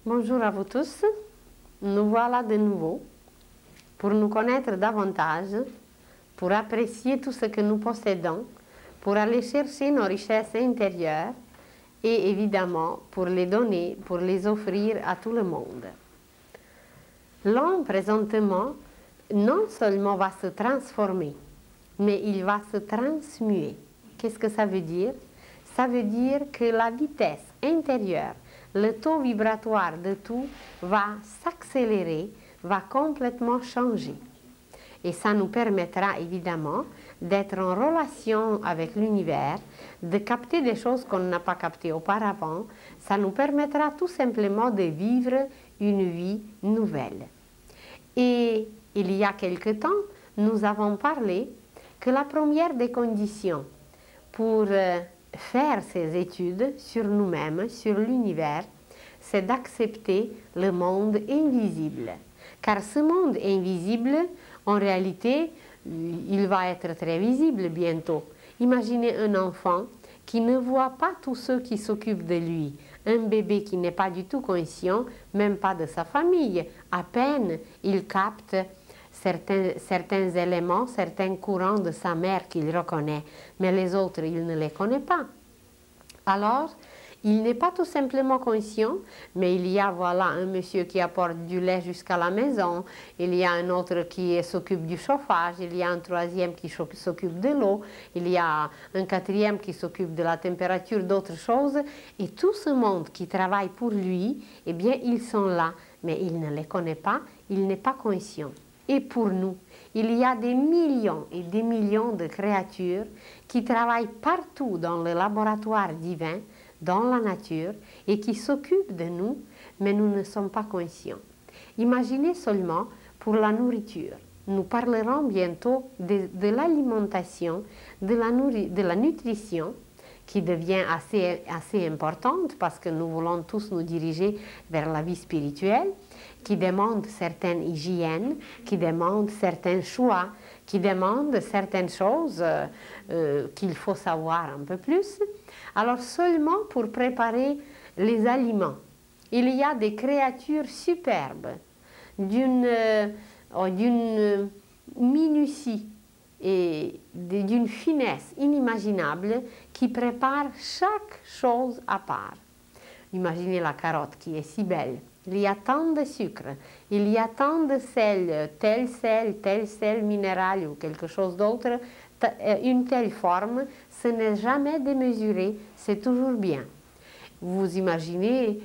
Bonjour à vous tous, nous voilà de nouveau pour nous connaître davantage, pour apprécier tout ce que nous possédons, pour aller chercher nos richesses intérieures et évidemment pour les donner, pour les offrir à tout le monde. L'homme présentement non seulement va se transformer, mais il va se transmuer. Qu'est-ce que ça veut dire? Ça veut dire que la vitesse intérieure, le taux vibratoire de tout va s'accélérer, va complètement changer. Et ça nous permettra évidemment d'être en relation avec l'univers, de capter des choses qu'on n'a pas captées auparavant. Ça nous permettra tout simplement de vivre une vie nouvelle. Et il y a quelque temps, nous avons parlé que la première des conditions pour faire ces études sur nous-mêmes, sur l'univers, c'est d'accepter le monde invisible. Car ce monde invisible, en réalité, il va être très visible bientôt. Imaginez un enfant qui ne voit pas tous ceux qui s'occupent de lui. Un bébé qui n'est pas du tout conscient, même pas de sa famille. À peine il capte certains éléments, certains courants de sa mère qu'il reconnaît, mais les autres, il ne les connaît pas. Alors, il n'est pas tout simplement conscient, mais il y a voilà un monsieur qui apporte du lait jusqu'à la maison, il y a un autre qui s'occupe du chauffage, il y a un troisième qui s'occupe de l'eau, il y a un quatrième qui s'occupe de la température, d'autres choses, et tout ce monde qui travaille pour lui, eh bien, ils sont là, mais il ne les connaît pas, il n'est pas conscient. Et pour nous, il y a des millions et des millions de créatures qui travaillent partout dans le laboratoire divin, dans la nature, et qui s'occupent de nous, mais nous ne sommes pas conscients. Imaginez seulement pour la nourriture. Nous parlerons bientôt de l'alimentation, de la nutrition, qui devient assez importante parce que nous voulons tous nous diriger vers la vie spirituelle, qui demande certaines hygiènes, qui demande certains choix, qui demande certaines choses qu'il faut savoir un peu plus. Alors seulement pour préparer les aliments, il y a des créatures superbes, d'une minutie et d'une finesse inimaginable qui préparent chaque chose à part. Imaginez la carotte qui est si belle. Il y a tant de sucre, il y a tant de sel, tel sel minéral ou quelque chose d'autre, une telle forme, ce n'est jamais démesuré, c'est toujours bien. Vous imaginez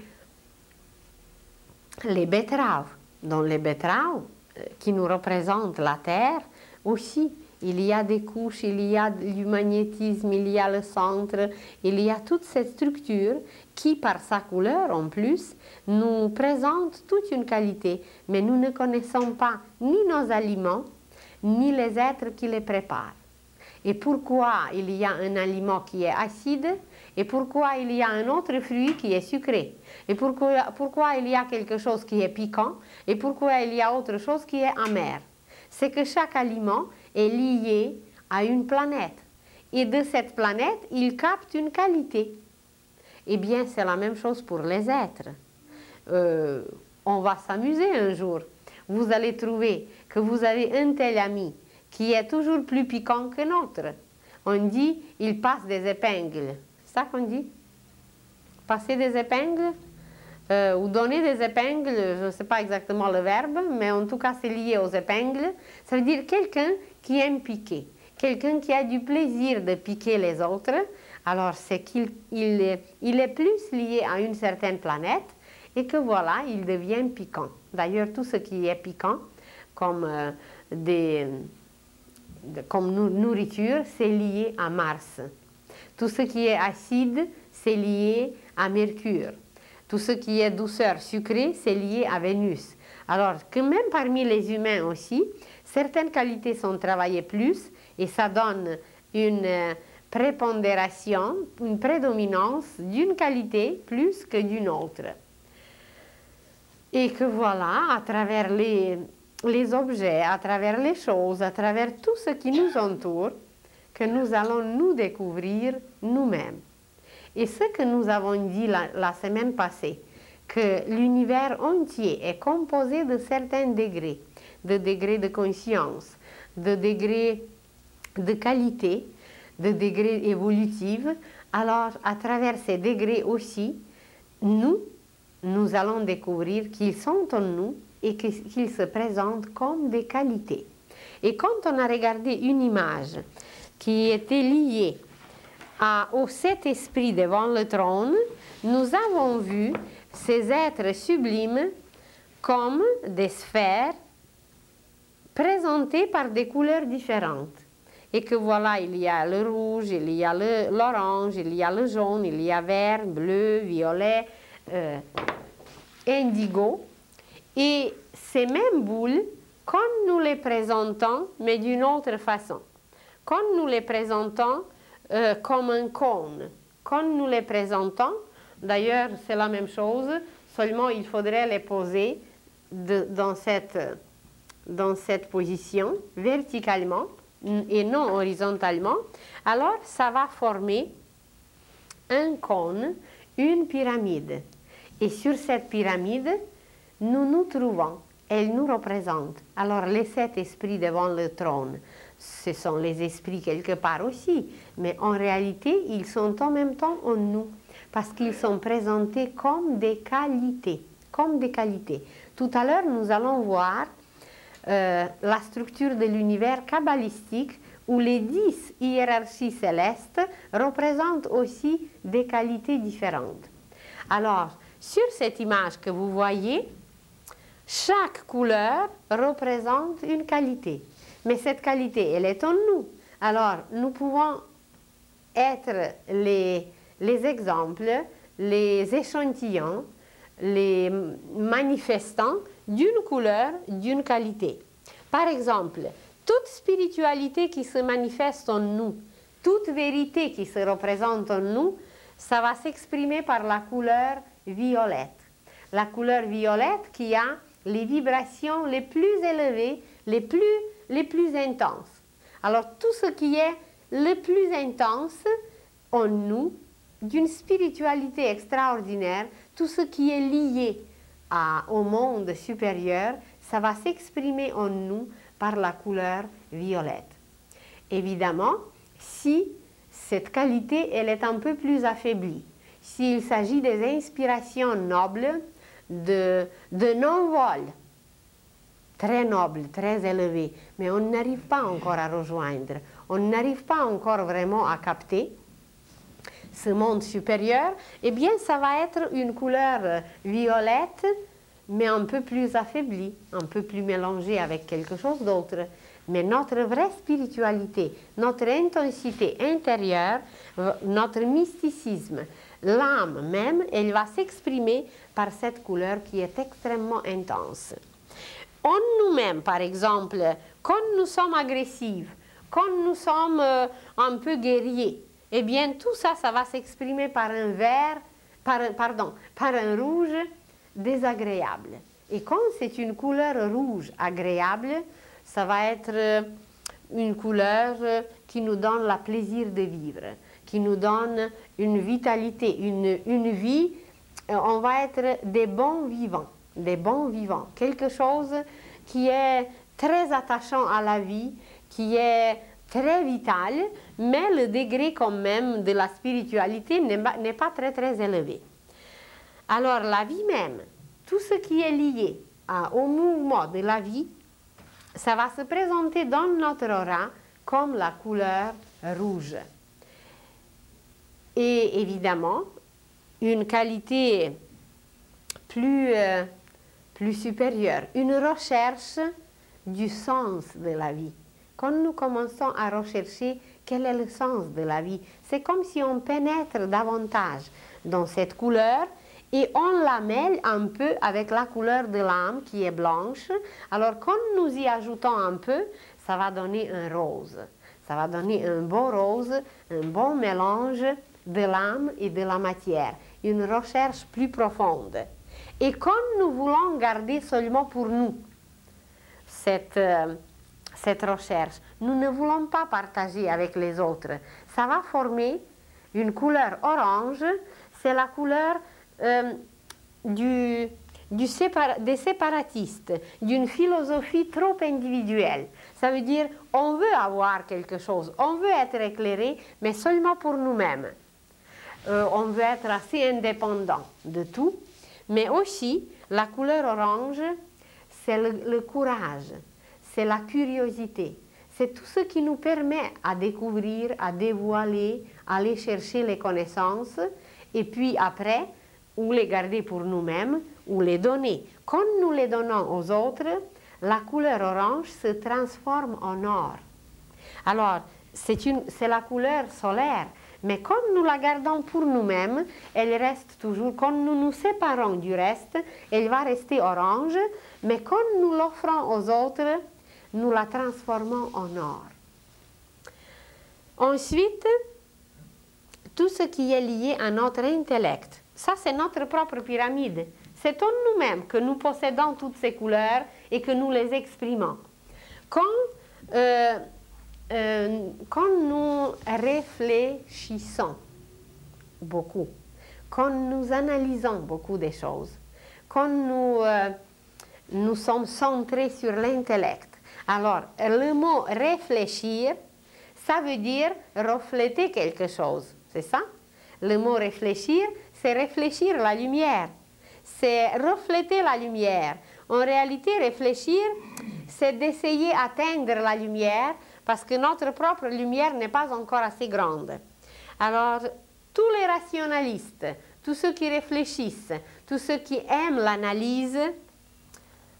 les betteraves. Dans les betteraves, qui nous représentent la Terre, aussi, il y a des couches, il y a du magnétisme, il y a le centre, il y a toute cette structure qui, par sa couleur en plus, nous présente toute une qualité. Mais nous ne connaissons pas ni nos aliments, ni les êtres qui les préparent. Et pourquoi il y a un aliment qui est acide, et pourquoi il y a un autre fruit qui est sucré, et pourquoi il y a quelque chose qui est piquant, et pourquoi il y a autre chose qui est amer. C'est que chaque aliment est lié à une planète. Et de cette planète, il capte une qualité. Eh bien, c'est la même chose pour les êtres. On va s'amuser un jour. Vous allez trouver que vous avez un tel ami qui est toujours plus piquant que l'autre. On dit, il passe des épingles. C'est ça qu'on dit? Passer des épingles ou donner des épingles, je ne sais pas exactement le verbe, mais en tout cas c'est lié aux épingles. Ça veut dire quelqu'un qui aime piquer, quelqu'un qui a du plaisir de piquer les autres. Alors c'est qu'il est plus lié à une certaine planète et que voilà, il devient piquant. D'ailleurs, tout ce qui est piquant, comme nourriture, c'est lié à Mars. Tout ce qui est acide, c'est lié à Mercure. Tout ce qui est douceur sucrée, c'est lié à Vénus. Alors que même parmi les humains aussi, certaines qualités sont travaillées plus et ça donne une prépondération, une prédominance d'une qualité plus que d'une autre. Et que voilà, à travers les objets, à travers les choses, à travers tout ce qui nous entoure, que nous allons nous découvrir nous-mêmes. Et ce que nous avons dit la semaine passée, que l'univers entier est composé de certains degrés de conscience, de degrés de qualité, de degrés évolutifs, alors à travers ces degrés aussi, nous allons découvrir qu'ils sont en nous et qu'ils se présentent comme des qualités. Et quand on a regardé une image qui était liée aux 7 esprits devant le trône, nous avons vu ces êtres sublimes comme des sphères présentées par des couleurs différentes. Et que voilà, il y a le rouge, il y a l'orange, il y a le jaune, il y a vert, bleu, violet, indigo. Et ces mêmes boules, quand nous les présentons, mais d'une autre façon, quand nous les présentons comme un cône, quand nous les présentons, d'ailleurs c'est la même chose, seulement il faudrait les poser dans cette position, verticalement et non horizontalement, alors ça va former un cône, une pyramide. Et sur cette pyramide, nous nous trouvons, elle nous représente. Alors les 7 esprits devant le trône, ce sont les esprits quelque part aussi, mais en réalité, ils sont en même temps en nous, parce qu'ils sont présentés comme des qualités, Tout à l'heure, nous allons voir la structure de l'univers kabbalistique où les 10 hiérarchies célestes représentent aussi des qualités différentes. Alors, sur cette image que vous voyez, chaque couleur représente une qualité. Mais cette qualité, elle est en nous. Alors, nous pouvons être les exemples, les échantillons, les manifestants d'une couleur, d'une qualité. Par exemple, toute spiritualité qui se manifeste en nous, toute vérité qui se représente en nous, ça va s'exprimer par la couleur violette. La couleur violette qui a les vibrations les plus élevées, les plus intenses. Alors tout ce qui est le plus intense en nous, d'une spiritualité extraordinaire, tout ce qui est lié au monde supérieur, ça va s'exprimer en nous par la couleur violette. Évidemment, si cette qualité elle est un peu plus affaiblie, s'il s'agit des inspirations nobles, de non-vol, très nobles, très élevés, mais on n'arrive pas encore à rejoindre, on n'arrive pas encore vraiment à capter ce monde supérieur, eh bien ça va être une couleur violette, mais un peu plus affaiblie, un peu plus mélangée avec quelque chose d'autre. Mais notre vraie spiritualité, notre intensité intérieure, notre mysticisme, l'âme même, elle va s'exprimer par cette couleur qui est extrêmement intense. En nous-mêmes, par exemple, quand nous sommes agressifs, quand nous sommes un peu guerriers, eh bien tout ça, ça va s'exprimer par un vert, par un rouge désagréable. Et quand c'est une couleur rouge agréable, ça va être une couleur qui nous donne le plaisir de vivre, qui nous donne une vitalité, une vie, on va être des bons vivants, quelque chose qui est très attachant à la vie, qui est très vital, mais le degré quand même de la spiritualité n'est pas très très élevé. Alors la vie même, tout ce qui est lié au mouvement de la vie, ça va se présenter dans notre aura comme la couleur rouge. Et évidemment, une qualité plus supérieure, une recherche du sens de la vie. Quand nous commençons à rechercher quel est le sens de la vie, c'est comme si on pénètre davantage dans cette couleur et on la mêle un peu avec la couleur de l'âme qui est blanche. Alors quand nous y ajoutons un peu, ça va donner un rose. Ça va donner un beau rose, un bon mélange de l'âme et de la matière. Une recherche plus profonde. Et quand nous voulons garder seulement pour nous cette recherche, nous ne voulons pas partager avec les autres. Ça va former une couleur orange, c'est la couleur des séparatistes, d'une philosophie trop individuelle. Ça veut dire on veut avoir quelque chose, on veut être éclairé, mais seulement pour nous-mêmes. On veut être assez indépendant de tout, mais aussi la couleur orange, c'est le courage, c'est la curiosité, c'est tout ce qui nous permet à découvrir, à dévoiler, à aller chercher les connaissances, et puis après, ou les garder pour nous-mêmes, ou les donner. Quand nous les donnons aux autres, la couleur orange se transforme en or. Alors, c'est la couleur solaire, mais quand nous la gardons pour nous-mêmes, elle reste toujours, quand nous nous séparons du reste, elle va rester orange, mais quand nous l'offrons aux autres, nous la transformons en or. Ensuite, tout ce qui est lié à notre intellect, ça c'est notre propre pyramide. C'est en nous-mêmes que nous possédons toutes ces couleurs et que nous les exprimons. Quand nous réfléchissons beaucoup, quand nous analysons beaucoup des choses, quand nous sommes centrés sur l'intellect, alors le mot réfléchir, ça veut dire refléter quelque chose, c'est ça? Le mot réfléchir, c'est réfléchir la lumière, c'est refléter la lumière. En réalité, réfléchir, c'est d'essayer d'atteindre la lumière parce que notre propre lumière n'est pas encore assez grande. Alors, tous les rationalistes, tous ceux qui réfléchissent, tous ceux qui aiment l'analyse,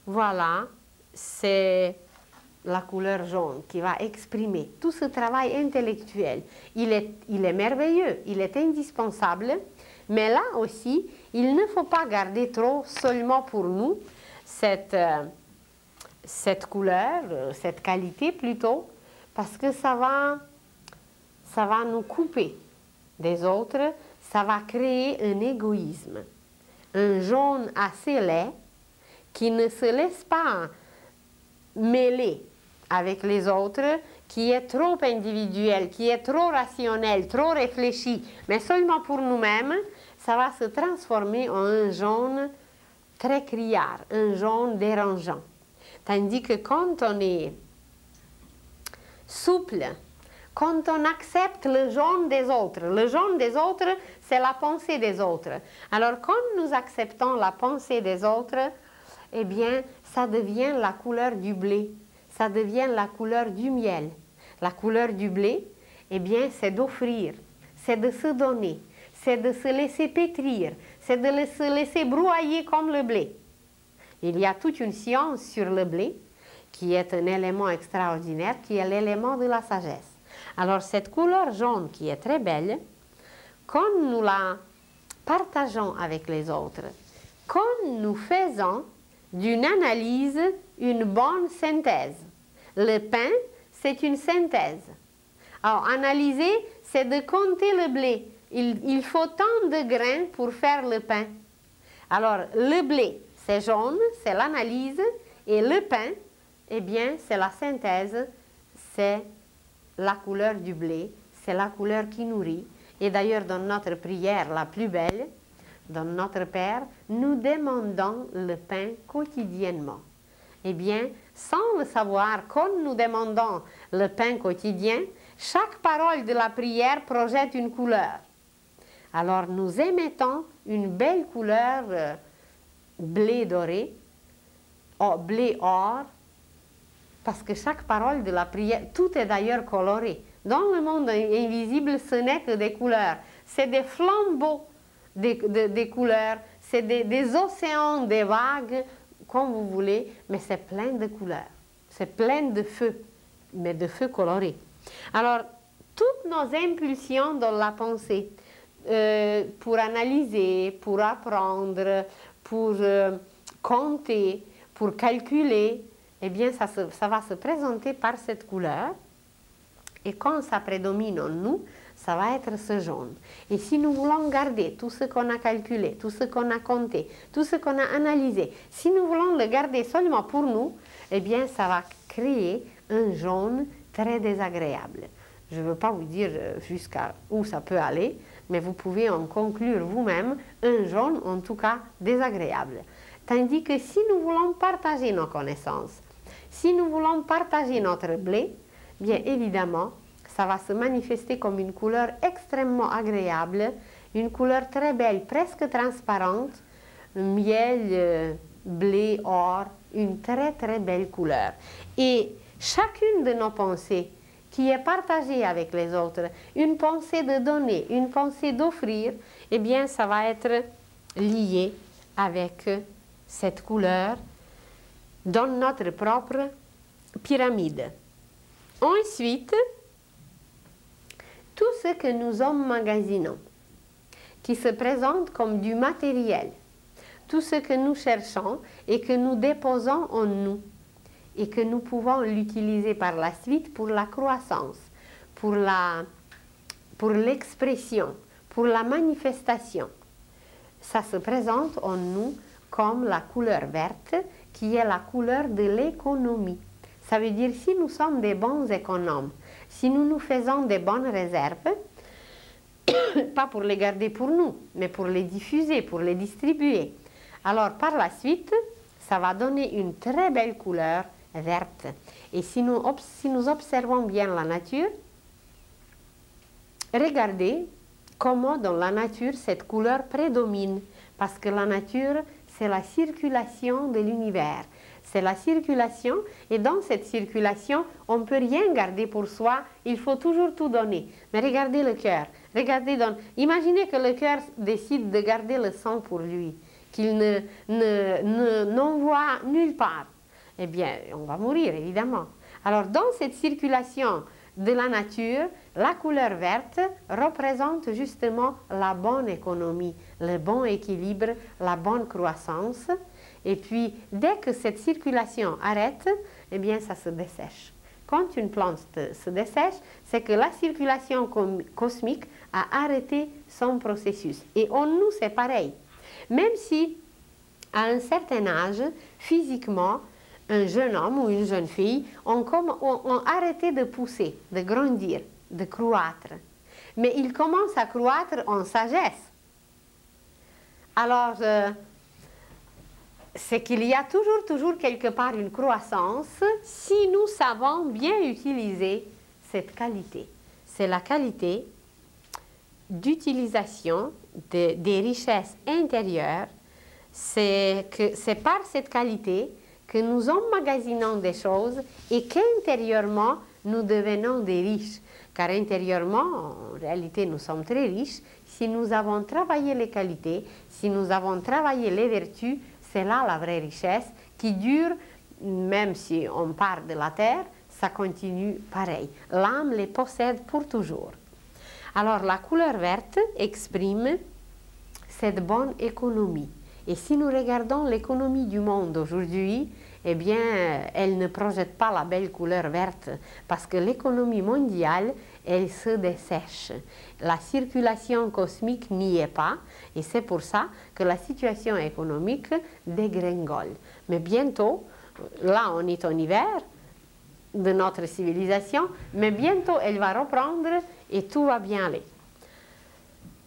voilà, c'est la couleur jaune qui va exprimer tout ce travail intellectuel. Il est merveilleux, il est indispensable, mais là aussi, il ne faut pas garder trop seulement pour nous cette couleur, cette qualité plutôt, parce que ça va nous couper des autres, ça va créer un égoïsme, un jaune assez laid qui ne se laisse pas mêler avec les autres, qui est trop individuel, qui est trop rationnel, trop réfléchi, mais seulement pour nous-mêmes, ça va se transformer en un jaune très criard, un jaune dérangeant. Tandis que quand on est souple, quand on accepte le jaune des autres, c'est la pensée des autres. Alors quand nous acceptons la pensée des autres, eh bien, ça devient la couleur du blé, ça devient la couleur du miel. La couleur du blé, eh bien, c'est d'offrir, c'est de se donner, c'est de se laisser pétrir, c'est de se laisser broyer comme le blé. Il y a toute une science sur le blé, qui est un élément extraordinaire, qui est l'élément de la sagesse. Alors, cette couleur jaune qui est très belle, quand nous la partageons avec les autres, quand nous faisons d'une analyse une bonne synthèse. Le pain, c'est une synthèse. Alors, analyser, c'est de compter le blé. Il faut tant de grains pour faire le pain. Alors, le blé, c'est jaune, c'est l'analyse, et le pain, eh bien, c'est la synthèse, c'est la couleur du blé, c'est la couleur qui nourrit. Et d'ailleurs, dans notre prière la plus belle, dans notre Père, nous demandons le pain quotidiennement. Eh bien, sans le savoir, quand nous demandons le pain quotidien, chaque parole de la prière projette une couleur. Alors, nous émettons une belle couleur blé doré, blé or, parce que chaque parole de la prière, tout est d'ailleurs coloré. Dans le monde invisible, ce n'est que des couleurs. C'est des flambeaux des couleurs, c'est des océans, des vagues, comme vous voulez, mais c'est plein de couleurs. C'est plein de feu, mais de feu coloré. Alors, toutes nos impulsions dans la pensée, pour analyser, pour apprendre, pour compter, pour calculer, eh bien, ça va se présenter par cette couleur. Et quand ça prédomine en nous, ça va être ce jaune. Et si nous voulons garder tout ce qu'on a calculé, tout ce qu'on a compté, tout ce qu'on a analysé, si nous voulons le garder seulement pour nous, eh bien, ça va créer un jaune très désagréable. Je ne veux pas vous dire jusqu'à où ça peut aller, mais vous pouvez en conclure vous-même un jaune en tout cas désagréable. Tandis que si nous voulons partager nos connaissances, si nous voulons partager notre blé, bien évidemment, ça va se manifester comme une couleur extrêmement agréable, une couleur très belle, presque transparente, miel, blé, or, une très très belle couleur. Et chacune de nos pensées qui est partagée avec les autres, une pensée de donner, une pensée d'offrir, eh bien ça va être lié avec cette couleur dans notre propre pyramide. Ensuite, tout ce que nous emmagasinons, qui se présente comme du matériel, tout ce que nous cherchons et que nous déposons en nous, et que nous pouvons l'utiliser par la suite pour la croissance, pour l'expression, pour la manifestation. Ça se présente en nous comme la couleur verte, qui est la couleur de l'économie. Ça veut dire si nous sommes des bons économes, si nous nous faisons des bonnes réserves, pas pour les garder pour nous, mais pour les diffuser, pour les distribuer. Alors par la suite, ça va donner une très belle couleur verte. Et si nous observons bien la nature, regardez comment dans la nature cette couleur prédomine. Parce que la nature, c'est la circulation de l'univers. C'est la circulation, et dans cette circulation, on ne peut rien garder pour soi, il faut toujours tout donner. Mais regardez le cœur, imaginez que le cœur décide de garder le sang pour lui, qu'il n'envoie nulle part. Eh bien, on va mourir, évidemment. Alors, dans cette circulation de la nature, la couleur verte représente justement la bonne économie, le bon équilibre, la bonne croissance. Et puis, dès que cette circulation arrête, eh bien, ça se dessèche. Quand une plante se dessèche, c'est que la circulation cosmique a arrêté son processus. Et en nous, c'est pareil. Même si, à un certain âge, physiquement, un jeune homme ou une jeune fille ont arrêté de pousser, de grandir, de croître. Mais ils commencent à croître en sagesse. Alors, c'est qu'il y a toujours quelque part une croissance si nous savons bien utiliser cette qualité. C'est la qualité d'utilisation des richesses intérieures. C'est par cette qualité que nous emmagasinons des choses et qu'intérieurement, nous devenons des riches. Car intérieurement, en réalité, nous sommes très riches. Si nous avons travaillé les qualités, si nous avons travaillé les vertus, c'est là la vraie richesse qui dure, même si on part de la terre, ça continue pareil. L'âme les possède pour toujours. Alors la couleur verte exprime cette bonne économie. Et si nous regardons l'économie du monde aujourd'hui, eh bien, elle ne projette pas la belle couleur verte parce que l'économie mondiale, elle se dessèche. La circulation cosmique n'y est pas et c'est pour ça que la situation économique dégringole. Mais bientôt, là on est en hiver de notre civilisation, mais bientôt elle va reprendre et tout va bien aller.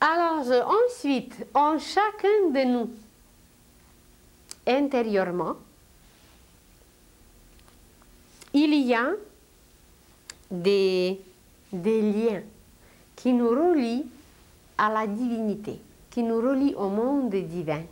Alors ensuite, en chacun de nous, intérieurement, il y a des liens qui nous relient à la divinité, qui nous relient au monde divin.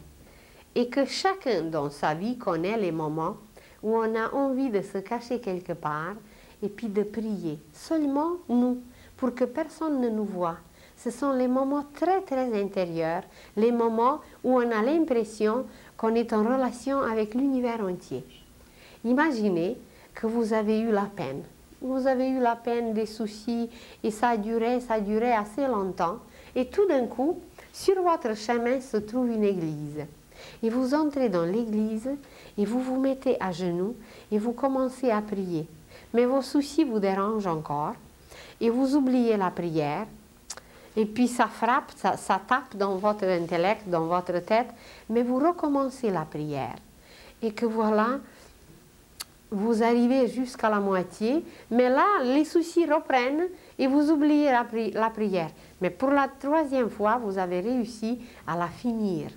Et que chacun dans sa vie connaît les moments où on a envie de se cacher quelque part et puis de prier. Seulement nous, pour que personne ne nous voie. Ce sont les moments très très intérieurs, les moments où on a l'impression qu'on est en relation avec l'univers entier. Imaginez que vous avez eu la peine. Vous avez eu la peine, des soucis, et ça a duré assez longtemps. Et tout d'un coup, sur votre chemin se trouve une église. Et vous entrez dans l'église et vous vous mettez à genoux et vous commencez à prier. Mais vos soucis vous dérangent encore et vous oubliez la prière. Et puis ça frappe, ça tape dans votre intellect, dans votre tête, mais vous recommencez la prière. Et que voilà, vous arrivez jusqu'à la moitié, mais là, les soucis reprennent et vous oubliez la prière. Mais pour la troisième fois, vous avez réussi à la finir.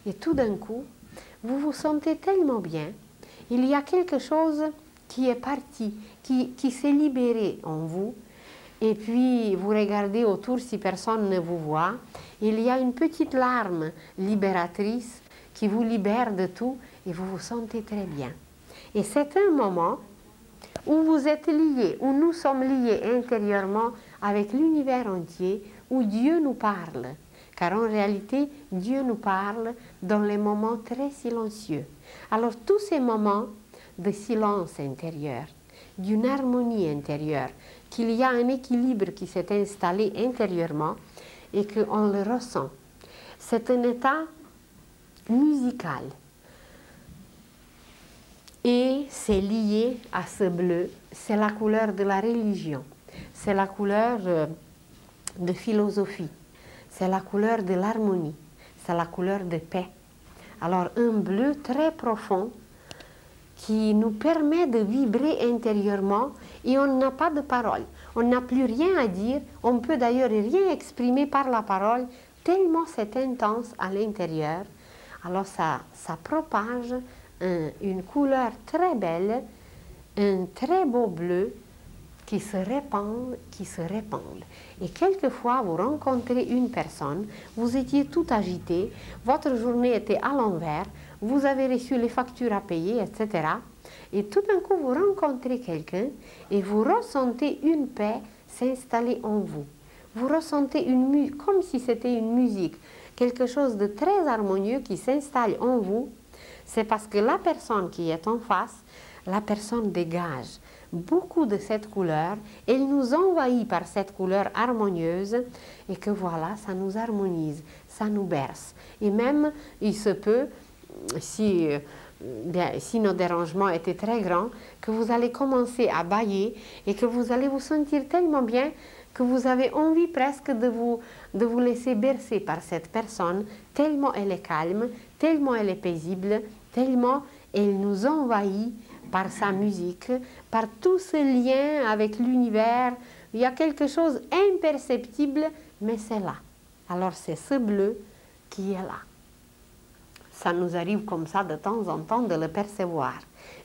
Et tout d'un coup, vous vous sentez tellement bien. Il y a quelque chose qui est parti, qui s'est libéré en vous. Et puis, vous regardez autour si personne ne vous voit. Il y a une petite larme libératrice qui vous libère de tout et vous vous sentez très bien. Et c'est un moment où vous êtes liés, où nous sommes liés intérieurement avec l'univers entier, où Dieu nous parle. Car en réalité, Dieu nous parle dans les moments très silencieux. Alors tous ces moments de silence intérieur, d'une harmonie intérieure, qu'il y a un équilibre qui s'est installé intérieurement et qu'on le ressent. C'est un état musical. Et c'est lié à ce bleu, c'est la couleur de la religion, c'est la couleur de philosophie, c'est la couleur de l'harmonie, c'est la couleur de paix. Alors un bleu très profond qui nous permet de vibrer intérieurement et on n'a pas de parole. On n'a plus rien à dire, on peut d'ailleurs rien exprimer par la parole, tellement c'est intense à l'intérieur. Alors ça propage une couleur très belle, un très beau bleu qui se répand, Et quelquefois, vous rencontrez une personne, vous étiez tout agité, votre journée était à l'envers, vous avez reçu les factures à payer, etc. Et tout d'un coup, vous rencontrez quelqu'un et vous ressentez une paix s'installer en vous. Vous ressentez comme si c'était une musique, quelque chose de très harmonieux qui s'installe en vous. C'est parce que la personne qui est en face, la personne dégage beaucoup de cette couleur, elle nous envahit par cette couleur harmonieuse et que voilà, ça nous harmonise, ça nous berce. Et même, il se peut, si nos dérangements étaient très grands, que vous allez commencer à bâiller et que vous allez vous sentir tellement bien que vous avez envie presque de vous laisser bercer par cette personne, tellement elle est calme, tellement elle est paisible, tellement elle nous envahit par sa musique, par tout ce lien avec l'univers. Il y a quelque chose d'imperceptible, mais c'est là. Alors c'est ce bleu qui est là. Ça nous arrive comme ça de temps en temps de le percevoir.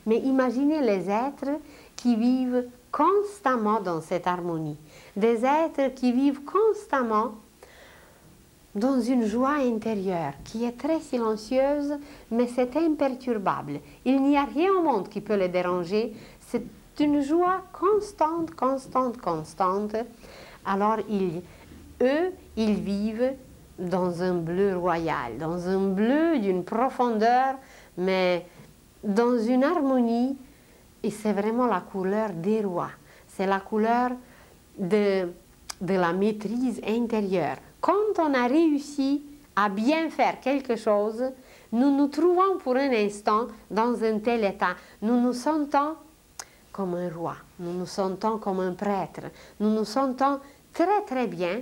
Mais imaginez les êtres qui vivent constamment dans cette harmonie. Des êtres qui vivent constamment dans une joie intérieure qui est très silencieuse, mais c'est imperturbable. Il n'y a rien au monde qui peut les déranger. C'est une joie constante, constante, constante. Alors, eux, ils vivent dans un bleu royal, dans un bleu d'une profondeur, mais dans une harmonie. Et c'est vraiment la couleur des rois. C'est la couleur de la maîtrise intérieure. Quand on a réussi à bien faire quelque chose, nous nous trouvons pour un instant dans un tel état. Nous nous sentons comme un roi, nous nous sentons comme un prêtre, nous nous sentons très très bien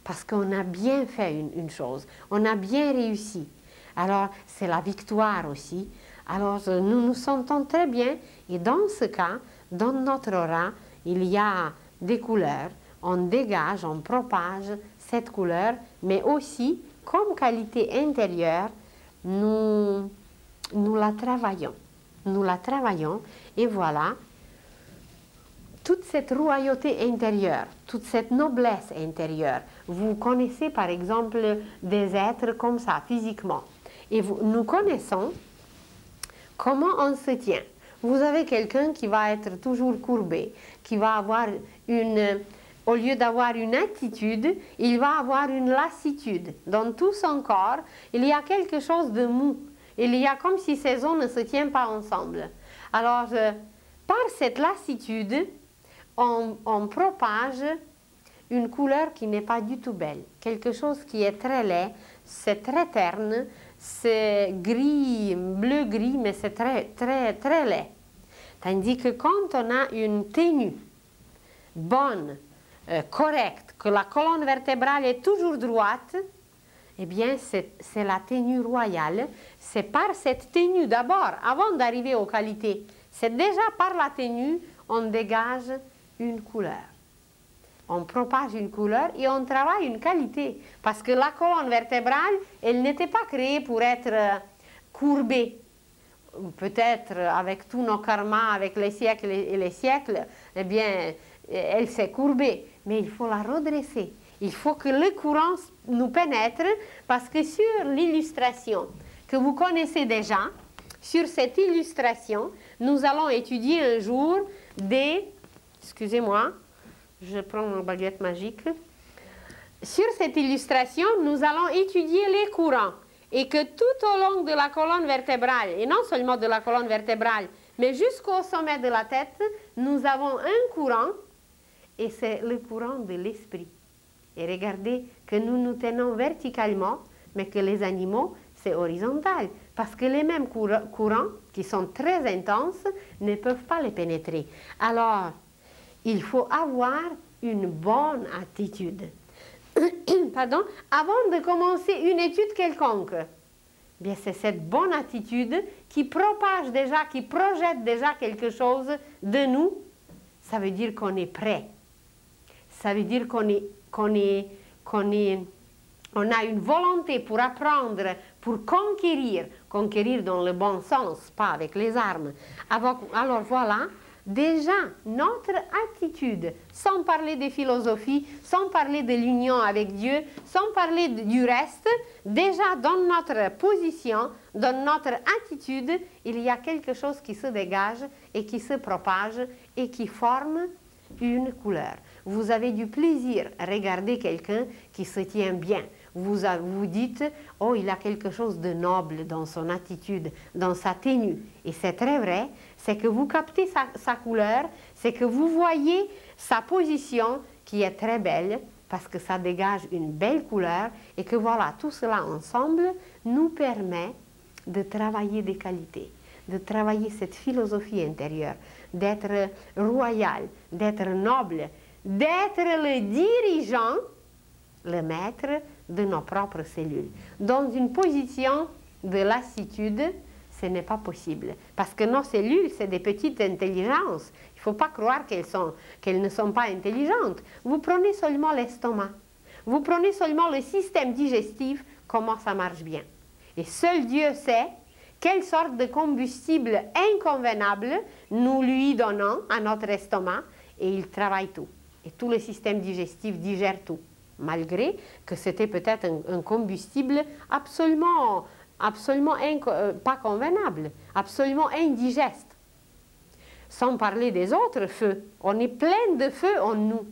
parce qu'on a bien fait une chose, on a bien réussi. Alors c'est la victoire aussi. Alors nous nous sentons très bien et dans ce cas, dans notre aura, il y a des couleurs, on dégage, on propage cette couleur, mais aussi, comme qualité intérieure, nous la travaillons. Nous la travaillons et voilà, toute cette royauté intérieure, toute cette noblesse intérieure. Vous connaissez par exemple des êtres comme ça, physiquement. Et nous connaissons comment on se tient. Vous avez quelqu'un qui va être toujours courbé, qui va avoir au lieu d'avoir une attitude, il va avoir une lassitude. Dans tout son corps, il y a quelque chose de mou. Il y a comme si ces os ne se tiennent pas ensemble. Alors, par cette lassitude, on propage une couleur qui n'est pas du tout belle. Quelque chose qui est très laid, c'est très terne, c'est gris, bleu-gris, mais c'est très, très, très laid. Tandis que quand on a une tenue bonne, correcte, que la colonne vertébrale est toujours droite, eh bien c'est la tenue royale. C'est par cette tenue d'abord, avant d'arriver aux qualités C'est déjà par la tenue, on dégage une couleur. On propage une couleur et on travaille une qualité. Parce que la colonne vertébrale, elle n'était pas créée pour être courbée. Peut-être avec tous nos karmas, avec les siècles et les siècles, eh bien, elle s'est courbée. Mais il faut la redresser. Il faut que le courant nous pénètre parce que sur l'illustration que vous connaissez déjà, sur cette illustration, nous allons étudier un jour des... Excusez-moi, je prends ma baguette magique. Sur cette illustration, nous allons étudier les courants. Et que tout au long de la colonne vertébrale, et non seulement de la colonne vertébrale, mais jusqu'au sommet de la tête, nous avons un courant, et c'est le courant de l'esprit. Et regardez que nous nous tenons verticalement, mais que les animaux, c'est horizontal. Parce que les mêmes courants, qui sont très intenses, ne peuvent pas les pénétrer. Alors, il faut avoir une bonne attitude. Pardon, avant de commencer une étude quelconque. Bien, c'est cette bonne attitude qui propage déjà, qui projette déjà quelque chose de nous. Ça veut dire qu'on est prêt. Ça veut dire qu'on a une volonté pour apprendre, pour conquérir. Conquérir dans le bon sens, pas avec les armes. Alors voilà, déjà, notre attitude, sans parler des philosophies, sans parler de l'union avec Dieu, sans parler du reste, déjà dans notre position, dans notre attitude, il y a quelque chose qui se dégage et qui se propage et qui forme une couleur. Vous avez du plaisir à regarder quelqu'un qui se tient bien. Vous vous dites, oh, il a quelque chose de noble dans son attitude, dans sa tenue. Et c'est très vrai, c'est que vous captez sa couleur, c'est que vous voyez sa position qui est très belle, parce que ça dégage une belle couleur, et que voilà, tout cela ensemble nous permet de travailler des qualités, de travailler cette philosophie intérieure, d'être royal, d'être noble, d'être le dirigeant, le maître de nos propres cellules. Dans une position de lassitude, ce n'est pas possible. Parce que nos cellules, c'est des petites intelligences. Il ne faut pas croire qu'elles ne sont pas intelligentes. Vous prenez seulement l'estomac. Vous prenez seulement le système digestif, comment ça marche bien. Et seul Dieu sait quelle sorte de combustible inconvenable nous lui donnons à notre estomac, et il travaille tout. Et tout le système digestif digère tout. Malgré que c'était peut-être un combustible absolument pas convenable, absolument indigeste. Sans parler des autres feux. On est plein de feux en nous.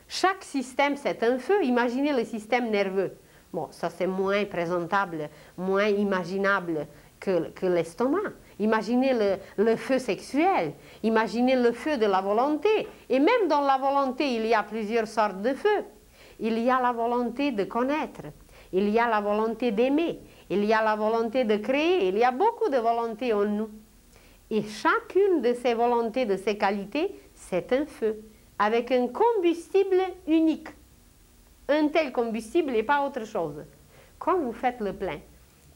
Chaque système, c'est un feu. Imaginez le système nerveux. Bon, ça c'est moins présentable, moins imaginable que l'estomac. Imaginez le feu sexuel. Imaginez le feu de la volonté. Et même dans la volonté, il y a plusieurs sortes de feux. Il y a la volonté de connaître, il y a la volonté d'aimer, il y a la volonté de créer, il y a beaucoup de volontés en nous. Et chacune de ces volontés, de ces qualités, c'est un feu, avec un combustible unique. Un tel combustible et pas autre chose. Quand vous faites le plein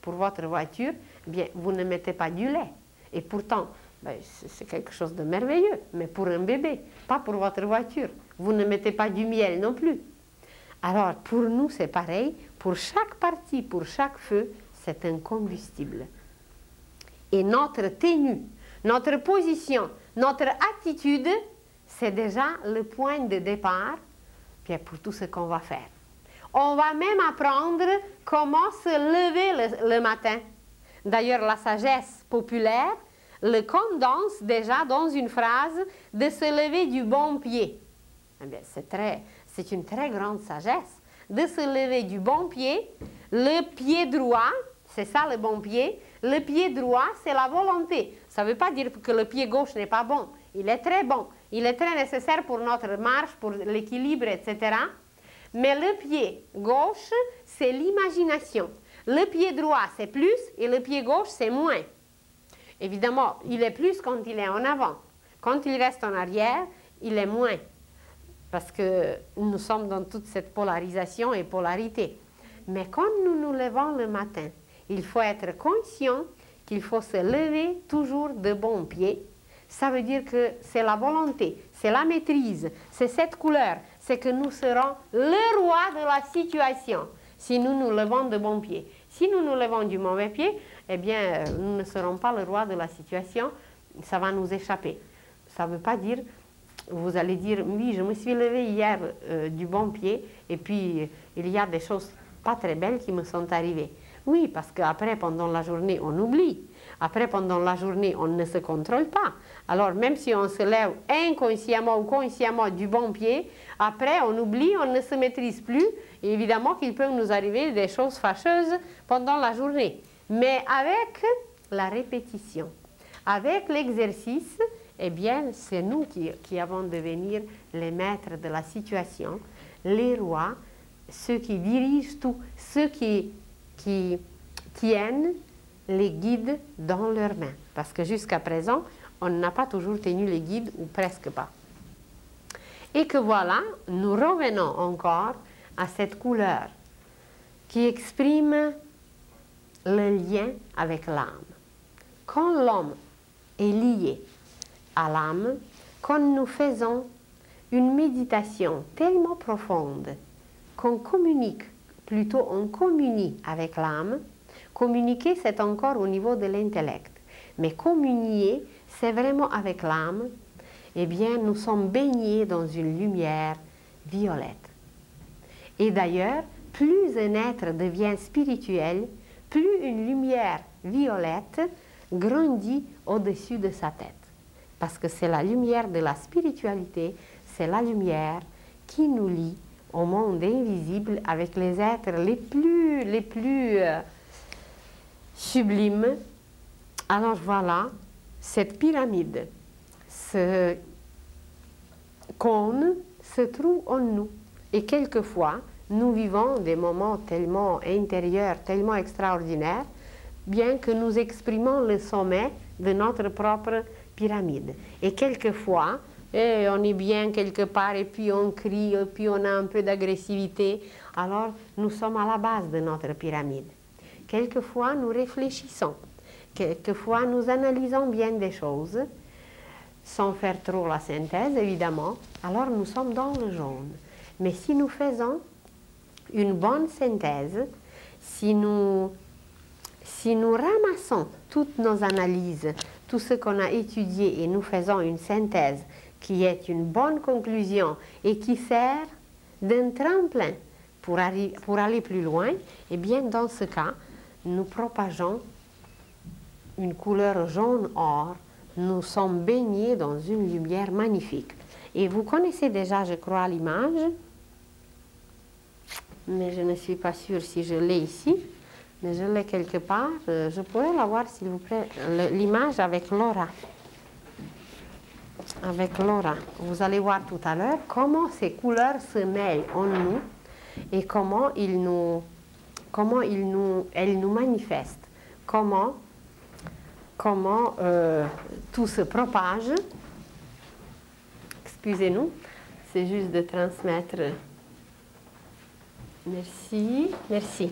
pour votre voiture, bien, vous ne mettez pas du lait. Et pourtant, ben, c'est quelque chose de merveilleux, mais pour un bébé, pas pour votre voiture. Vous ne mettez pas du miel non plus. Alors, pour nous, c'est pareil. Pour chaque partie, pour chaque feu, c'est un combustible. Et notre tenue, notre position, notre attitude, c'est déjà le point de départ bien, pour tout ce qu'on va faire. On va même apprendre comment se lever le matin. D'ailleurs, la sagesse populaire le condense déjà dans une phrase de se lever du bon pied. Eh bien, c'est une très grande sagesse de se lever du bon pied. Le pied droit, c'est ça le bon pied. Le pied droit, c'est la volonté. Ça ne veut pas dire que le pied gauche n'est pas bon. Il est très bon. Il est très nécessaire pour notre marche, pour l'équilibre, etc. Mais le pied gauche, c'est l'imagination. Le pied droit, c'est plus et le pied gauche, c'est moins. Évidemment, il est plus quand il est en avant. Quand il reste en arrière, il est moins. Parce que nous sommes dans toute cette polarisation et polarité. Mais quand nous nous levons le matin, il faut être conscient qu'il faut se lever toujours de bon pied, ça veut dire que c'est la volonté, c'est la maîtrise, c'est cette couleur, c'est que nous serons le roi de la situation si nous nous levons de bon pied. Si nous nous levons du mauvais pied, eh bien, nous ne serons pas le roi de la situation, ça va nous échapper. Ça ne veut pas dire, vous allez dire, oui, je me suis levé hier du bon pied, et puis il y a des choses pas très belles qui me sont arrivées. Oui, parce qu'après, pendant la journée, on oublie. Après, pendant la journée, on ne se contrôle pas. Alors, même si on se lève inconsciemment ou consciemment du bon pied, après, on oublie, on ne se maîtrise plus. Et évidemment qu'il peut nous arriver des choses fâcheuses pendant la journée. Mais avec la répétition, avec l'exercice, eh bien, c'est nous qui avons devenir les maîtres de la situation, les rois, ceux qui dirigent tout, ceux qui tiennent les guides dans leurs mains. Parce que jusqu'à présent, on n'a pas toujours tenu les guides, ou presque pas. Et que voilà, nous revenons encore à cette couleur qui exprime le lien avec l'âme. Quand l'homme est lié à l'âme, quand nous faisons une méditation tellement profonde qu'on communique, plutôt on communie avec l'âme. Communiquer, c'est encore au niveau de l'intellect. Mais communier, c'est vraiment avec l'âme. Eh bien, nous sommes baignés dans une lumière violette. Et d'ailleurs, plus un être devient spirituel, plus une lumière violette grandit au-dessus de sa tête. Parce que c'est la lumière de la spiritualité, c'est la lumière qui nous lie au monde invisible avec les êtres les plus sublimes. Alors voilà, cette pyramide, ce cône se trouve en nous. Et quelquefois, nous vivons des moments tellement intérieurs, tellement extraordinaires, bien que nous exprimons le sommet de notre propre pyramide. Et quelquefois, on est bien quelque part et puis on crie, et puis on a un peu d'agressivité. Alors, nous sommes à la base de notre pyramide. Quelquefois, nous réfléchissons. Quelquefois, nous analysons bien des choses, sans faire trop la synthèse, évidemment. Alors, nous sommes dans le jaune. Mais si nous faisons une bonne synthèse, si nous ramassons toutes nos analyses, tout ce qu'on a étudié et nous faisons une synthèse qui est une bonne conclusion et qui sert d'un tremplin pour aller plus loin, eh bien, dans ce cas, nous propageons une couleur jaune-or. Nous sommes baignés dans une lumière magnifique. Et vous connaissez déjà, je crois, l'image, mais je ne suis pas sûre si je l'ai ici, mais je l'ai quelque part. Je pourrais la voir, s'il vous plaît, l'image avec Laura. Avec Laura. Vous allez voir tout à l'heure comment ces couleurs se mêlent en nous et comment elles nous manifestent. Comment tout se propage. Excusez-nous, c'est juste de transmettre. Merci, merci.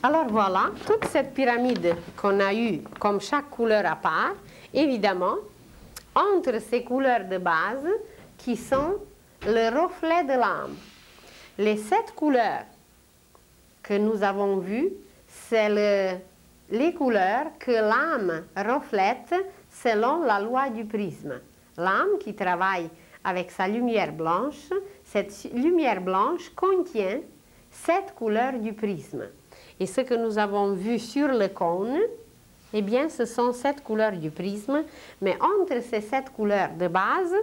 Alors voilà, toute cette pyramide qu'on a eue, comme chaque couleur à part, évidemment, entre ces couleurs de base qui sont le reflet de l'âme. Les 7 couleurs que nous avons vues, c'est les couleurs que l'âme reflète selon la loi du prisme. L'âme qui travaille avec sa lumière blanche, cette lumière blanche contient 7 couleurs du prisme. Et ce que nous avons vu sur le cône, eh bien, ce sont 7 couleurs du prisme, mais entre ces 7 couleurs de base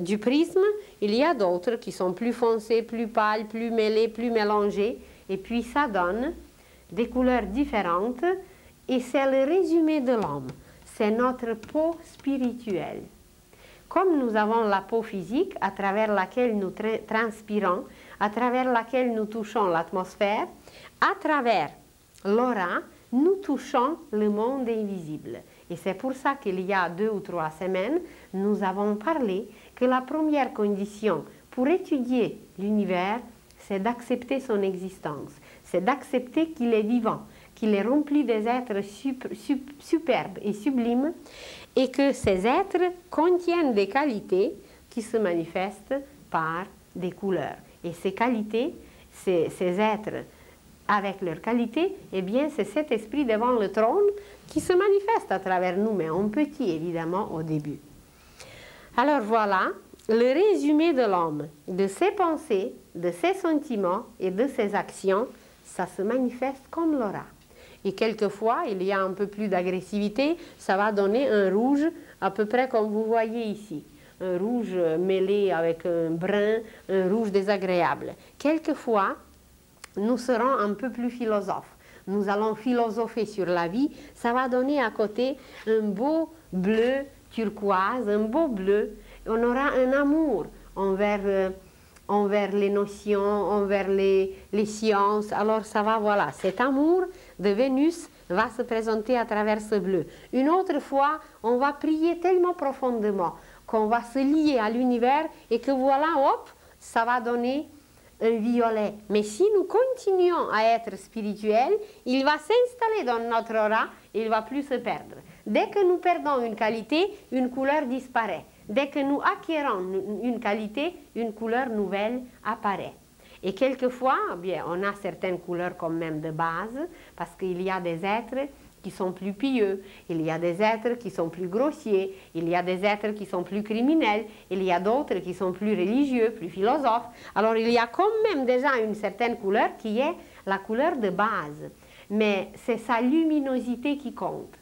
du prisme, il y a d'autres qui sont plus foncées, plus pâles, plus mêlées, plus mélangées, et puis ça donne des couleurs différentes, et c'est le résumé de l'homme, c'est notre peau spirituelle. Comme nous avons la peau physique à travers laquelle nous transpirons, à travers laquelle nous touchons l'atmosphère, à travers l'aura, nous touchons le monde invisible. Et c'est pour ça qu'il y a 2 ou 3 semaines, nous avons parlé que la première condition pour étudier l'univers, c'est d'accepter son existence, c'est d'accepter qu'il est vivant, qu'il est rempli des êtres superbes et sublimes, et que ces êtres contiennent des qualités qui se manifestent par des couleurs. Et ces qualités, ces êtres avec leurs qualités, eh bien c'est cet esprit devant le trône qui se manifeste à travers nous, mais en petit évidemment au début. Alors voilà le résumé de l'homme, de ses pensées, de ses sentiments et de ses actions. Ça se manifeste comme l'aura. Et quelquefois, il y a un peu plus d'agressivité, ça va donner un rouge à peu près comme vous voyez ici. Un rouge mêlé avec un brun, un rouge désagréable. Quelquefois, nous serons un peu plus philosophes. Nous allons philosopher sur la vie, ça va donner à côté un beau bleu turquoise, un beau bleu. On aura un amour envers les notions, envers les sciences. Alors ça va, voilà, cet amour de Vénus va se présenter à travers ce bleu. Une autre fois, on va prier tellement profondément qu'on va se lier à l'univers et que voilà, hop, ça va donner un violet. Mais si nous continuons à être spirituels, il va s'installer dans notre aura et il ne va plus se perdre. Dès que nous perdons une qualité, une couleur disparaît. Dès que nous acquérons une qualité, une couleur nouvelle apparaît. Et quelquefois, bien, on a certaines couleurs quand même de base, parce qu'il y a des êtres qui sont plus pieux, il y a des êtres qui sont plus grossiers, il y a des êtres qui sont plus criminels, il y a d'autres qui sont plus religieux, plus philosophes. Alors il y a quand même déjà une certaine couleur qui est la couleur de base, mais c'est sa luminosité qui compte.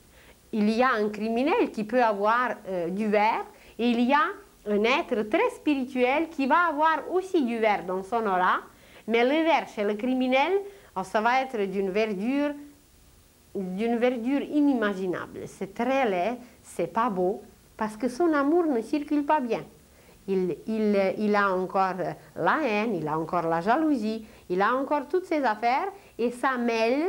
Il y a un criminel qui peut avoir du vert, et il y a un être très spirituel qui va avoir aussi du vert dans son aura, mais le vert chez le criminel, ça va être d'une verdure inimaginable. C'est très laid, c'est pas beau, parce que son amour ne circule pas bien. Il a encore la haine, il a encore la jalousie, il a encore toutes ces affaires, et ça mêle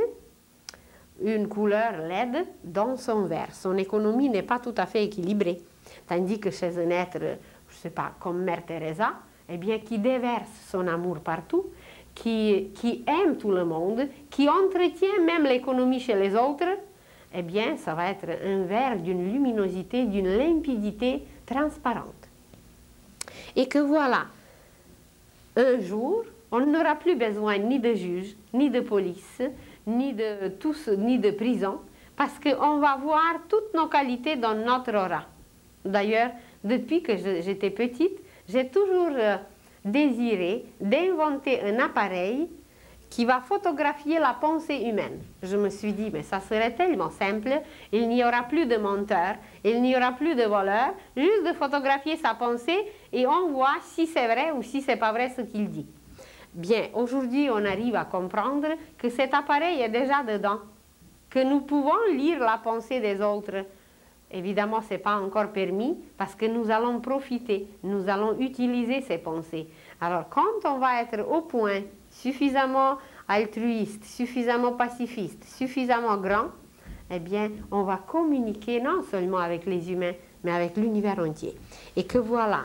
une couleur laide dans son vert. Son économie n'est pas tout à fait équilibrée. Tandis que chez un être, je ne sais pas, comme Mère Teresa, eh bien, qui déverse son amour partout, qui aime tout le monde, qui entretient même l'économie chez les autres, eh bien, ça va être un verre d'une luminosité, d'une limpidité transparente. Et que voilà, un jour, on n'aura plus besoin ni de juge, ni de police, ni de prison, parce qu'on va voir toutes nos qualités dans notre aura. D'ailleurs, depuis que j'étais petite, j'ai toujours désiré d'inventer un appareil qui va photographier la pensée humaine. Je me suis dit, mais ça serait tellement simple, il n'y aura plus de menteurs, il n'y aura plus de voleurs, juste de photographier sa pensée et on voit si c'est vrai ou si c'est pas vrai ce qu'il dit. Bien, aujourd'hui, on arrive à comprendre que cet appareil est déjà dedans, que nous pouvons lire la pensée des autres. Évidemment, ce n'est pas encore permis parce que nous allons profiter, nous allons utiliser ces pensées. Alors, quand on va être au point, suffisamment altruiste, suffisamment pacifiste, suffisamment grand, eh bien, on va communiquer non seulement avec les humains, mais avec l'univers entier. Et que voilà,